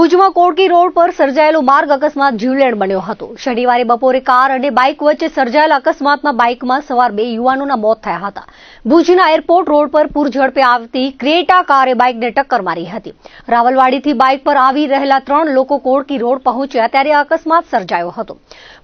ભુજમાં કોડકી રોડ પર સર્જાયેલો માર્ગ અકસ્માત જીવલેણ બન્યો હતો। શનિવારે બપોરે કાર અને બાઇક વચ્ચે સર્જાયેલા અકસ્માતમાં બાઇકમાં સવાર 2 યુવાનોના મોત થયા હતા। ભુજના એરપોર્ટ રોડ પર પૂર ઝડપે આવતી ક્રેટા કારે બાઇકને ટક્કર મારી હતી। રાવલવાડીથી બાઇક પર આવી રહેલા 3 લોકો કોડકી રોડ પહોંચ્યા ત્યારે આ અકસ્માત સર્જાયો હતો।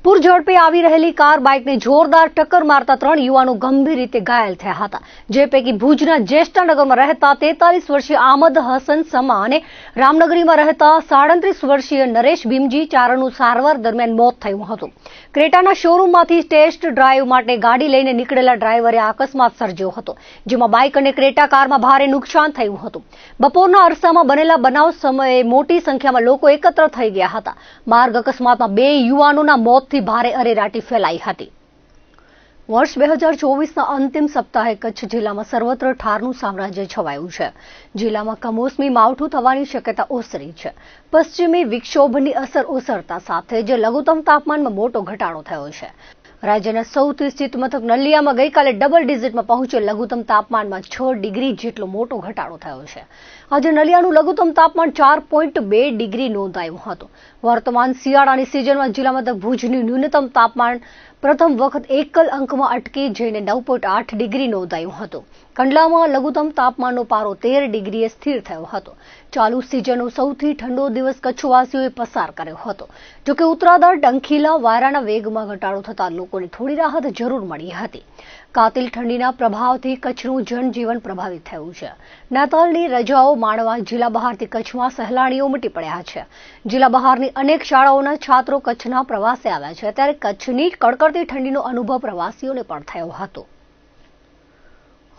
પૂર ઝડપે આવી રહેલી કાર બાઇકને જોરદાર ટક્કર મારતા 3 યુવાનો ગંભીર રીતે ઘાયલ થયા હતા, જે પૈકી ભુજના જ્યેષ્ઠનગરમાં રહેતા 43 વર્ષીય આમદ હસન સમા અને રામનગરીમાં રહેતા 37 વર્ષીય નરેશ ભીમજી ચારણનું સારવાર દરમિયાન મોત થયું હતું। ક્રેટાના શોરૂમમાંથી ટેસ્ટ ડ્રાઈવ માટે ગાડી લઈને નીકળેલા ડ્રાઈવરે આ અકસ્માત સર્જ્યો હતો, જેમાં બાઇક અને ક્રેટા કારમાં ભારે નુકસાન થયું હતું। બપોરના અરસામાં બનેલા બનાવ સમયે મોટી સંખ્યામાં લોકો એકત્ર થઈ ગયા હતા। માર્ગ અકસ્માતમાં 2 યુવાનોના મોતથી ભારે અરેરાટી ફેલાઈ હતી। વર્ષ 2024ના અંતિમ સપ્તાહે કચ્છ જિલ્લામાં સર્વત્ર ઠારનું સામ્રાજ્ય છવાયું છે। જિલ્લામાં કમોસમી માવઠું થવાની શક્યતા ઓસરી છે। પશ્ચિમી વિક્ષોભની અસર ઓસરતા સાથે જ લઘુત્તમ તાપમાનમાં મોટો ઘટાડો થયો છે। રાજ્યના સૌથી સ્થિત મથક નલિયામાં ગઈકાલે ડબલ ડિજિટમાં પહોંચેલ લઘુત્તમ તાપમાનમાં 6 ડિગ્રી જેટલો મોટો ઘટાડો થયો છે। આજે નલિયાનું લઘુત્તમ તાપમાન 4.2 ડિગ્રી નોંધાયું હતું। વર્તમાન શિયાળાની સિઝનમાં જિલ્લા મથક ભુજનું ન્યૂનતમ તાપમાન પ્રથમ વખત એકલ અંકમાં અટકી જઈને 9.8 ડિગ્રી નોંધાયું હતું। કંડલામાં લઘુત્તમ તાપમાનનો પારો 13 ડિગ્રીએ સ્થિર થયો હતો। ચાલુ સિઝનનો સૌથી ઠંડો દિવસ કચ્છવાસીઓએ પસાર કર્યો હતો। જોકે ઉત્તરાધાર ડંખીલા વાયરાના વેગમાં ઘટાડો થતાં લોકોને થોડી રાહત જરૂર મળી હતી। કાતિલ ઠંડીના પ્રભાવથી કચ્છનું જનજીવન પ્રભાવિત થયું છે। નાતાલની રજાઓ માણવા જિલ્લા બહારથી કચ્છમાં સહેલાણીઓ ઉમટી પડ્યા છે। જિલ્લા બહારની અનેક શાળાઓના છાત્રો કચ્છના પ્રવાસે આવ્યા છે, ત્યારે કચ્છની કડકડતી ઠંડીનો અનુભવ પ્રવાસીઓને પણ થયો હતો।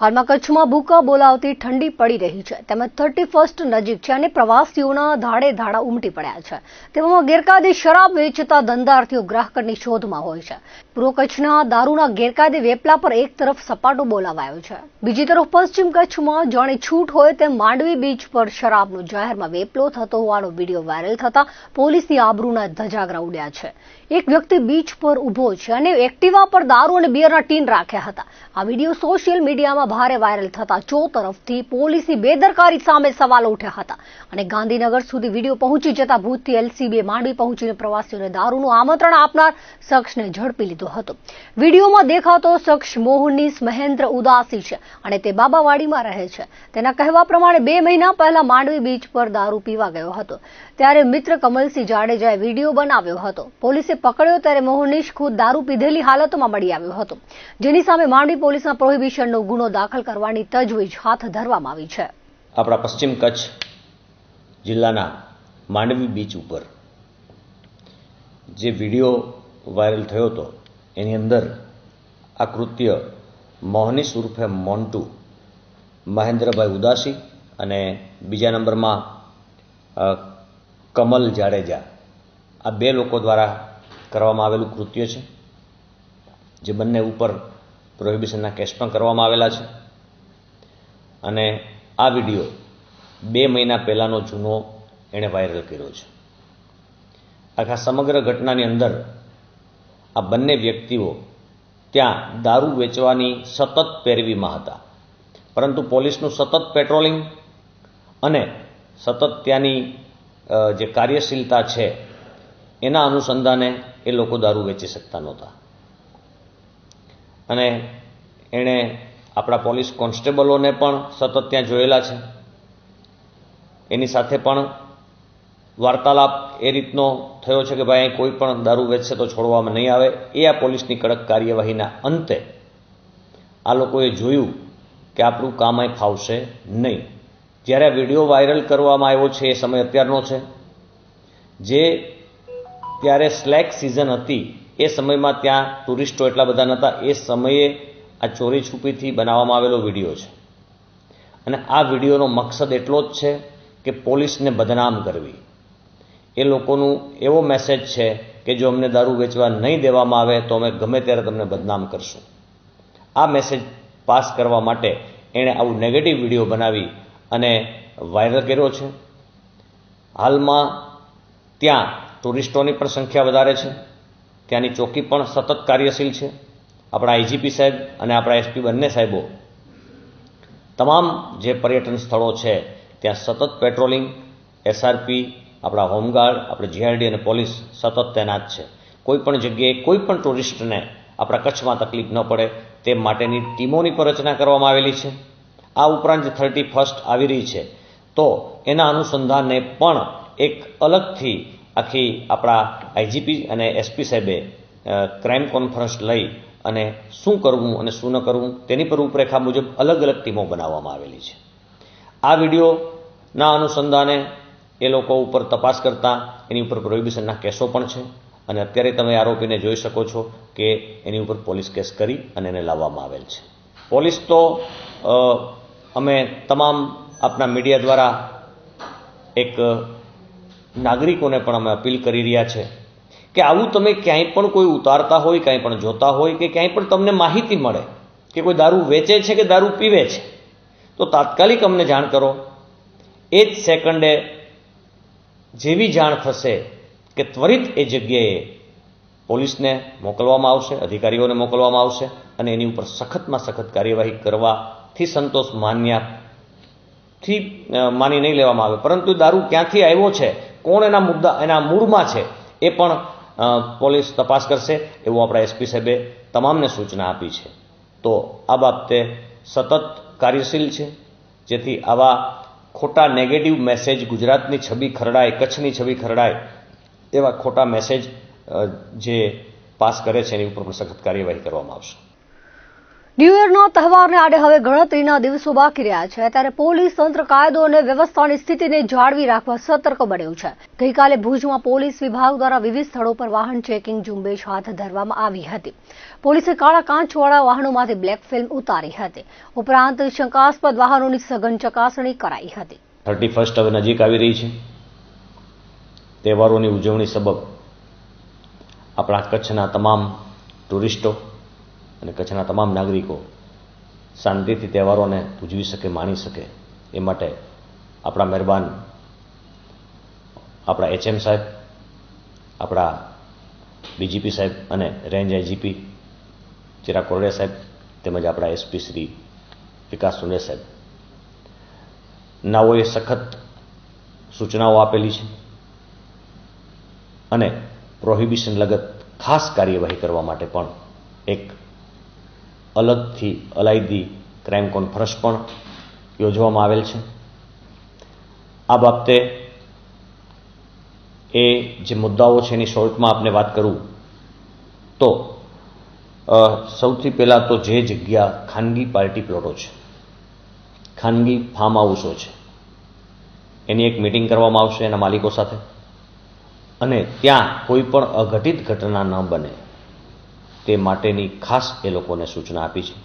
હાલમાં કચ્છમાં ભૂકા બોલાવતી ઠંડી પડી રહી છે, તેમજ 31st નજીક છે અને પ્રવાસીઓના ધાડે ધાડા ઉમટી પડ્યા છે। તેવામાં ગેરકાયદે શરાબ વેચતા ધંધાર્થીઓ ગ્રાહકની શોધમાં હોય છે। પૂર્વ કચ્છના દારૂના ગેરકાયદે વેપલા પર એક તરફ સપાટો બોલાવાયો છે, બીજી તરફ પશ્ચિમ કચ્છમાં જાણે છૂટ હોય તેમ માંડવી બીચ પર શરાબનો જાહેરમાં વેપલો થતો હોવાનો વિડીયો વાયરલ થતા પોલીસની આબરૂના ધજાગરા ઉડ્યા છે। એક વ્યક્તિ બીચ પર ઊભો છે અને એક્ટિવા પર દારૂ અને બિયરના ટીન રાખ્યા હતા। આ વિડીયો સોશિયલ મીડિયામાં ભારે વાયરલ થતા ચોતરફથી પોલીસની બેદરકારી સામે સવાલો ઉઠ્યા હતા અને ગાંધીનગર સુધી વિડીયો પહોંચી જતા ભૂતથી એલસીબીએ માંડવી પહોંચીને પ્રવાસીઓને દારૂનું આમંત્રણ આપનાર શખ્સને ઝડપી લીધો હતો। વિડીયોમાં દેખાતો શખ્સ મોહનીશ મહેન્દ્ર ઉદાસી છે અને તે બાબાવાડીમાં રહે છે। તેના કહેવા પ્રમાણે 2 મહિના પહેલા માંડવી બીચ પર દારૂ પીવા ગયો હતો, ત્યારે મિત્ર કમલસિંહ જાડેજાએ વિડીયો બનાવ્યો હતો। પોલીસે પકડ્યો ત્યારે મોહનીશ ખુદ દારૂ પીધેલી હાલતમાં મળી આવ્યો હતો, જેની સામે માંડવી પોલીસના પ્રોહિબિશનનો ગુનો દાખલ કરવાની તજવીજ હાથ ધરવામાં આવી છે। આપણા પશ્ચિમ કચ્છ જિલ્લાના માંડવી બીચ ઉપર જે વિડીયો વાયરલ થયો હતો, એની અંદર આ કૃત્ય મોહનીશ ઉર્ફે મોન્ટુ મહેન્દ્રભાઈ ઉદાસી અને બીજા નંબરમાં કમલ જાડેજા, આ 2 લોકો દ્વારા કરવામાં આવેલું કૃત્ય છે, જે બંને ઉપર પ્રોહિબિશનના કેસ પણ કરવામાં આવેલા છે। અને આ વિડીયો 2 મહિના પહેલાંનો જૂનો એણે વાયરલ કર્યો છે। આખા સમગ્ર ઘટનાની અંદર આ બંને વ્યક્તિઓ ત્યાં દારૂ વેચવાની સતત પેરવીમાં હતા, પરંતુ પોલીસનું સતત પેટ્રોલિંગ અને સતત ત્યાંની જે કાર્યશીલતા છે એના અનુસંધાને એ લોકો દારૂ વેચી શકતા નહોતા। અને એણે આપણા પોલીસ કોન્સ્ટેબલોને પણ સતત ત્યાં જોયેલા છે, એની સાથે પણ વાર્તાલાપ એ રીતનો થયો છે કે ભાઈ કોઈ પણ દારૂ વેચશે તો છોડવામાં નહીં આવે। એ આ પોલીસની કડક કાર્યવાહીના અંતે આ લોકોએ જોયું કે આપણું કામ અહીં ફાવશે નહીં। જ્યારે આ વિડીયો વાયરલ કરવામાં આવ્યો છે એ સમય અત્યારનો છે, જે ત્યારે સ્લેક સિઝન હતી, એ સમયમાં ત્યાં ટુરિસ્ટો એટલા બધા નહોતા, એ સમયે આ ચોરી છુપીથી બનાવવામાં આવેલો વિડીયો છે। અને આ વિડીયોનો મકસદ એટલો જ છે કે પોલીસને બદનામ કરવી। એ લોકોનું એવો મેસેજ છે કે જો અમને દારૂ વેચવા નહીં દેવામાં આવે તો અમે ગમે ત્યારે તમને બદનામ કરશું। આ મેસેજ પાસ કરવા માટે એણે આવું નેગેટિવ વિડીયો બનાવી અને વાયરલ કર્યો છે। હાલમાં ત્યાં ટુરિસ્ટોની પણ સંખ્યા વધારે છે, ત્યાંની ચોકી પણ સતત કાર્યશીલ છે। આપણા આઈજીપી સાહેબ અને આપણા એસપી બંને સાહેબો તમામ જે પર્યટન સ્થળો છે ત્યાં સતત પેટ્રોલિંગ, એસઆરપી આપણા હોમગાર્ડ, આપણે જીઆરડી અને પોલીસ સતત તૈનાત છે. કોઈ પણ જગ્યાએ કોઈ પણ ટુરિસ્ટને આપણા કચ્છમાં તકલીફ ન પડે તે માટેની ટીમોની પણ રચના કરવામાં આવેલી છે. આ ઉપરાંત જે 31st આવી રહી છે તો એના અનુસંધાને પણ એક અલગથી આખી આપણા આઈજીપી અને એસપી સાહેબે ક્રાઇમ કોન્ફરન્સ લઈ અને શું કરવું અને શું ન કરવું તેની પર રૂપરેખા મુજબ અલગ અલગ ટીમો બનાવવામાં આવેલી છે. આ વિડીયોના અનુસંધાને એ લોકો ઉપર તપાસ કરતા એની ઉપર પ્રોહિબિશનના કેસો પણ છે અને અત્યારે તમે આરોપીને જોઈ શકો છો કે એની ઉપર પોલીસ કેસ કરી અને એને લાવવામાં આવેલ છે. પોલીસ તો અમે તમામ આપણા મીડિયા દ્વારા એક નાગરિકોને પણ અમે અપીલ કરી રહ્યા છે કે આવું તમે ક્યાંય પણ કોઈ ઉતારતા હોય, કાંઈ પણ જોતા હોય કે ક્યાંય પણ તમને માહિતી મળે કે કોઈ દારૂ વેચે છે કે દારૂ પીવે છે તો તાત્કાલિક અમને જાણ કરો. એ જ સેકન્ડે જેવી જાણ થશે કે ત્વરિત એ જગ્યાએ પોલીસને મોકલવામાં આવશે, અધિકારીઓને મોકલવામાં આવશે અને એની ઉપર સખતમાં સખત કાર્યવાહી કરવાથી સંતોષ માની નહીં લેવામાં આવે. પરંતુ દારૂ ક્યાંથી આવ્યો છે, કોણ એના મૂળમાં છે એ પણ પોલીસ તપાસ કરશે એવું આપણા એસપી સાહેબે તમામને સૂચના આપી છે. તો આ બાબતે સતત કાર્યશીલ છે જેથી આવા ખોટા નેગેટિવ મેસેજ ગુજરાતની છબી ખરડાય, કચ્છની છબી ખરડાય એવા ખોટા મેસેજ જે પાસ કરે છે એની ઉપર પણ સખત કાર્યવાહી કરવામાં આવશે. ન્યૂ યરના તહેવારને આડે હવે ગણતરીના દિવસો બાકી રહ્યા છે ત્યારે પોલીસ તંત્ર કાયદો અને વ્યવસ્થાની સ્થિતિને જાળવી રાખવા સતર્ક બન્યું છે. ગઈકાલે ભુજમાં પોલીસ વિભાગ દ્વારા વિવિધ સ્થળો પર વાહન ચેકિંગ ઝુંબેશ હાથ ધરવામાં આવી હતી. પોલીસે કાળા કાંચવાળા વાહનોમાંથી બ્લેક ફિલ્મ ઉતારી હતી. ઉપરાંત શંકાસ્પદ વાહનોની સઘન ચકાસણી કરાઈ હતી. 31st હવે નજીક આવી રહી છે. તહેવારોની ઉજવણી સબબ આપણા કચ્છના તમામ ટુરિસ્ટો અને કચ્છના તમામ નાગરિકો શાંતિથી તહેવારોને ઉજવી શકે, માણી શકે એ માટે આપણા મહેરબાન આપણા HM સાહેબ, આપણા ડીજીપી સાહેબ અને રેન્જ આઈજીપી ચિરાગ કોરડિયા સાહેબ તેમજ આપણા એસપી શ્રી વિકાસ સુંદર સાહેબ નાઓએ સખત સૂચનાઓ આપેલી છે અને પ્રોહિબિશન લગત ખાસ કાર્યવાહી કરવા માટે પણ એક અલગથી અલાયદી ક્રાઇમ કોન્ફરન્સ પણ યોજવામાં આવેલ છે. આ બાબતે એ જે મુદ્દાઓ છે એની શોર્ટમાં આપને વાત કરું તો સૌથી પહેલાં તો જે જગ્યા ખાનગી પાર્ટી પ્લોટો છે, ખાનગી ફાર્મ હાઉસો છે, એની એક મિટિંગ કરવામાં આવશે એના માલિકો સાથે અને ત્યાં કોઈ પણ અઘટિત ઘટના ન બને તે માટેની ખાસ એ લોકોને સૂચના આપી છે.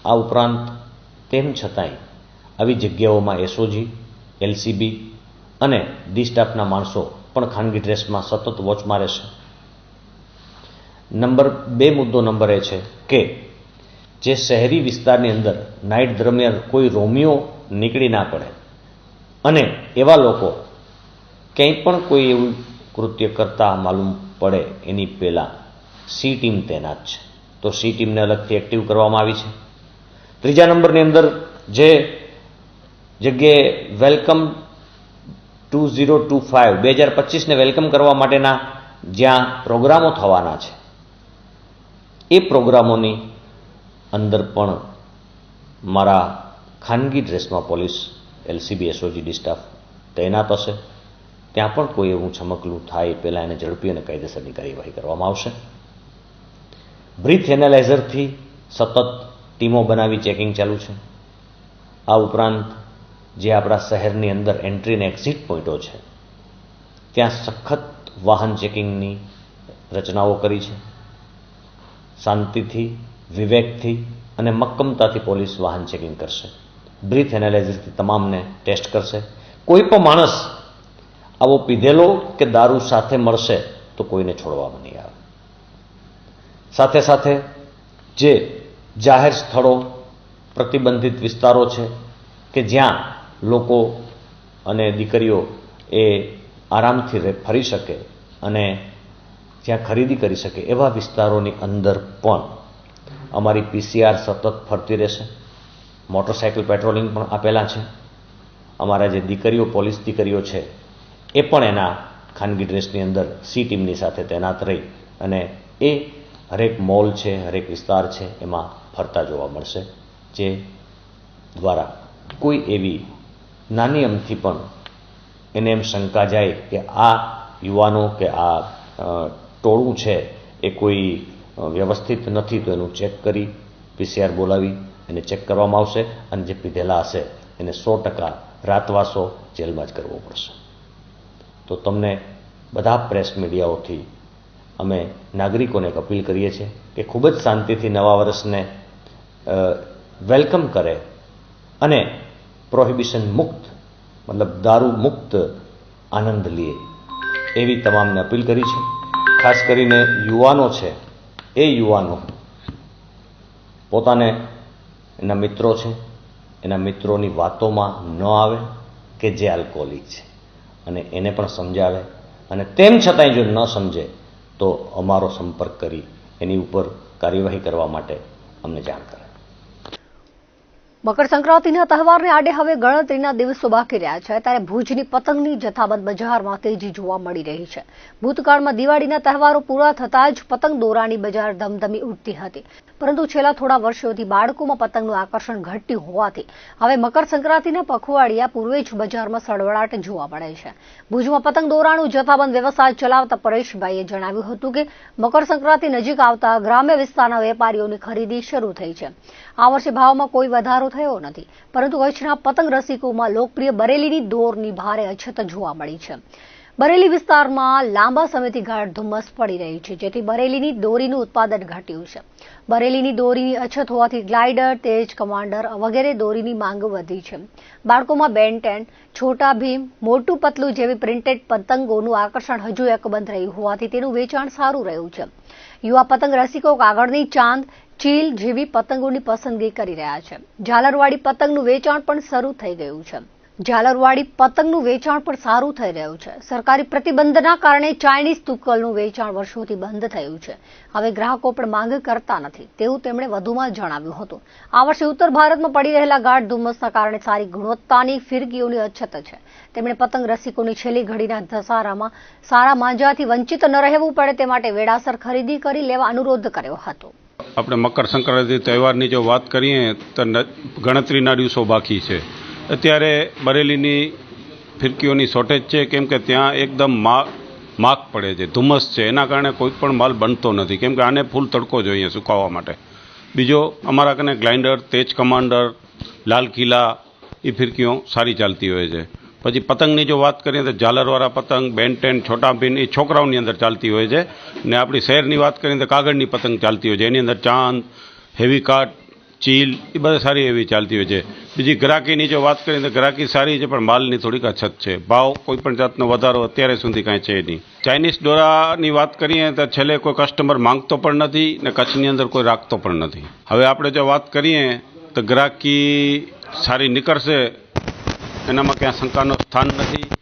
આ ઉપરાંત તેમ છતાંય આવી જગ્યાઓમાં એસઓજી, LCB અને ડી સ્ટાફના માણસો પણ ખાનગી ડ્રેસમાં સતત વોચમાં રહેશે. નંબર 2 મુદ્દો નંબર એ છે કે જે શહેરી વિસ્તારની અંદર નાઇટ દરમિયાન કોઈ રોમિયો નીકળી ના પડે અને એવા લોકો ક્યાંય પણ કોઈ એવું કૃત્ય કરતા માલુમ પડે એની પહેલાં સી ટીમ તૈનાત છે તો સી ટીમને અલગથી એક્ટિવ કરવામાં આવી છે. ત્રીજા નંબરની અંદર જે જગ્યાએ વેલકમ 2025ને વેલકમ કરવા માટેના જ્યાં પ્રોગ્રામો થવાના છે એ પ્રોગ્રામોની અંદર પણ મારા ખાનગી ડ્રેસમાં police, LCB, SOG, D staff તૈનાત હશે. ત્યાં પણ કોઈ એવું છમકલું થાય પહેલાં એને ઝડપી અને કાયદેસરની કાર્યવાહી કરવામાં આવશે. બ્રીથ એનાલાઇઝરથી સતત ટીમો બનાવી ચેકિંગ ચાલુ છે. આ ઉપરાંત જે આપણા શહેરની અંદર એન્ટ્રી અને એક્ઝિટ પોઈન્ટો છે ત્યાં સખત વાહન ચેકિંગની રચનાઓ કરી છે. શાંતિથી, વિવેકથી અને મક્કમતાથી પોલીસ વાહન ચેકિંગ કરશે. બ્રીથ એનાલાઇઝરથી તમામને ટેસ્ટ કરશે. કોઈ પણ માણસ આવો પીધેલો કે દારૂ સાથે મળશે તો કોઈને છોડવામાં નહીં આવે. સાથે સાથે જે જાહેર સ્થળો, પ્રતિબંધિત વિસ્તારો છે કે જ્યાં લોકો અને દીકરીઓ એ આરામથી ફરી શકે અને જ્યાં ખરીદી કરી શકે એવા વિસ્તારોની અંદર પણ અમારી PCR સતત ફરતી રહેશે. મોટરસાઇકલ પેટ્રોલિંગ પણ આપેલા છે અમારા જે દીકરીઓ પોલીસ દીકરીઓ છે એ પણ એના ખાનગી ડ્રેસની અંદર સી ટીમની સાથે તૈનાત રહી અને એ હરેક મોલ છે, હરેક વિસ્તાર છે એમાં ફરતા જોવા મળશે, જે દ્વારા કોઈ એવી નાની અમથી પણ એને એમ શંકા જાય કે આ યુવાનો કે આ ટોળું છે એ કોઈ વ્યવસ્થિત નથી તો એનું ચેક કરી PCR બોલાવી એને ચેક કરવામાં આવશે અને જે પીધેલા હશે એને 100% રાતવાસો જેલમાં જ કરવો પડશે. તો તમને બધા પ્રેસ મીડિયાઓથી અમે નાગરિકોને એક અપીલ કરીએ છીએ કે ખૂબ જ શાંતિથી નવા વર્ષને વેલકમ કરે અને પ્રોહિબિશન મુક્ત મતલબ દારૂ મુક્ત આનંદ લે એવી તમામને અપીલ કરી છે. ખાસ કરીને યુવાનો છે એ યુવાનો પોતાને એના મિત્રો છે એના મિત્રોની વાતોમાં ન આવે કે જે આલ્કોહોલિક છે અને એને પણ સમજાવે અને તેમ છતાંય જો ન સમજે તો અમારો સંપર્ક કરી એની ઉપર કાર્યવાહી કરવા માટે અમને જાણ કરે. મકર સંક્રાંતિના તહેવારને આડે હવે ગણતરીના દિવસો બાકી રહ્યા છે ત્યારે ભુજની પતંગની જથ્થાબંધ બજારમાં તેજી જોવા મળી રહી છે. ભૂતકાળમાં દિવાળીના તહેવારો પૂરા થતાં જ પતંગ દોરાની બજાર ધમધમી ઉઠતી હતી, પરંતુ છેલ્લા થોડા વર્ષોથી બાળકોમાં પતંગનું આકર્ષણ ઘટ્યું હોવાથી હવે મકર સંક્રાંતિના પખવાડિયા પૂર્વે જ બજારમાં સળવળાટ જોવા મળે છે. ભુજમાં પતંગ દોરાનું જથ્થાબંધ વ્યવસાય ચલાવતા પરેશભાઈએ જણાવ્યું હતું કે મકર સંક્રાંતિ નજીક આવતા ગ્રામ્ય વિસ્તારના વેપારીઓની ખરીદી શરૂ થઈ છે. આ વર્ષે ભાવમાં કોઈ વધારો થયો નથી, પરંતુ કચ્છના પતંગ રસિકોમાં લોકપ્રિય બરેલીની દોરની ભારે અછત જોવા મળી છે. બરેલી વિસ્તારમાં લાંબા સમયથી ગાઢ ધુમ્મસ પડી રહી છે, જેથી બરેલીની દોરીનું ઉત્પાદન ઘટ્યું છે. બરેલીની દોરીની અછત હોવાથી ગ્લાઇડર, તેજ કમાન્ડર વગેરે દોરીની માંગ વધી છે. બાળકોમાં બેન 10, છોટા ભીમ, મોટું પતલું જેવી પ્રિન્ટેડ પતંગોનું આકર્ષણ હજુ એકબંધ રહ્યું હોવાથી તેનું વેચાણ સારું રહ્યું છે. યુવા પતંગ રસિકો કાગળની ચાંદ, ચીલ જેવી પતંગોની પસંદગી કરી રહ્યા છે. ઝાલરવાળી પતંગનું વેચાણ પણ શરૂ થઈ ગયું છે. સરકારી પ્રતિબંધના કારણે ચાઇનીઝ તુક્કલનું વેચાણ વર્ષોથી બંધ થયું છે. હવે ગ્રાહકો પણ માંગ કરતા નથી તેવું તેમણે વધુમાં જણાવ્યું હતું. આ વર્ષે ઉત્તર ભારતમાં પડી રહેલા ગાઢ ધુમ્મસના કારણે સારી ગુણવત્તાની ફિરકીઓની અછત છે. તેમણે પતંગ રસિકોની છેલ્લી ઘડીના ધસારામાં સારા માંજાથી વંચિત ન રહેવું પડે તે માટે વેળાસર ખરીદી કરી લેવા અનુરોધ કર્યો હતો. આપણે મકર સંક્રાંતિ તહેવારની જો વાત કરીએ તો ગણતરીના દિવસો બાકી છે. અત્યારે બરેલીની ફિરકીઓની શોર્ટેજ છે, કેમ કે ત્યાં એકદમ માગ પડે છે, ધુમ્મસ છે, એના કારણે કોઈ પણ માલ બનતો નથી, કેમ કે આને ફૂલ તડકો જોઈએ સુકાવવા માટે. બીજો અમારા કને ગ્લાઇન્ડર, તેજ કમાન્ડર, લાલ કિલ્લા એ ફિરકીઓ સારી ચાલતી હોય છે. પછી પતંગની જો વાત કરીએ તો ઝાલરવાળા પતંગ, બેન 10, છોટા ભીમ એ છોકરાઓની અંદર ચાલતી હોય છે. ને આપણી શહેરની વાત કરીએ તો કાગળની પતંગ ચાલતી હોય છે, એની અંદર ચાંદ, હેવી કાટ, ચીલ એ બધા સારી એવી ચાલતી હોય છે. બીજી ગ્રાહકીની જો વાત કરીએ તો ગ્રાહકી સારી છે, પણ માલની થોડીક અછત છે. ભાવ કોઈ પણ જાતનો વધારો અત્યારે સુધી કાંઈ છે નહીં. ચાઇનીઝ દોરાની વાત કરીએ તો છેલ્લે કોઈ કસ્ટમર માંગતો પણ નથી ને કચ્છની અંદર કોઈ રાખતો પણ નથી. હવે આપણે જો વાત કરીએ તો ગ્રાહકી સારી નીકળશે એનામાં ક્યાં શંકાનો સ્થાન નથી.